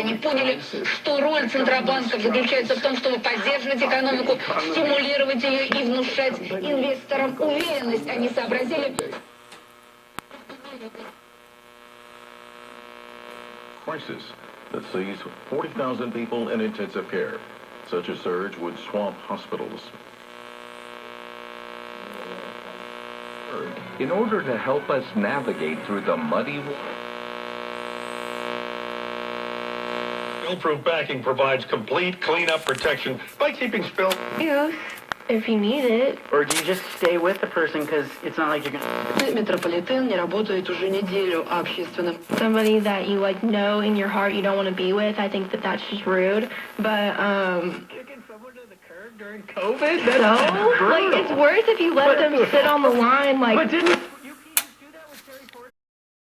Они поняли, что роль Центробанков заключается в том, чтобы поддерживать экономику, стимулировать ее и внушать инвесторам уверенность. Они сообразили... Crisis that sees 40,000 people in intensive care. Such a surge would swamp hospitals. In order to help us navigate through the muddy water. Spill-proof backing provides complete cleanup protection by keeping spill. Use if you need it. Or do you just stay with the person because it's not like you're gonna... Метрополитен не работает уже неделю, а общественным... Somebody that you like know in your heart you don't want to be with, I think that that's just rude. But Kicking someone to the curb during COVID? no, like it's worse if you let them sit on the line like. But didn't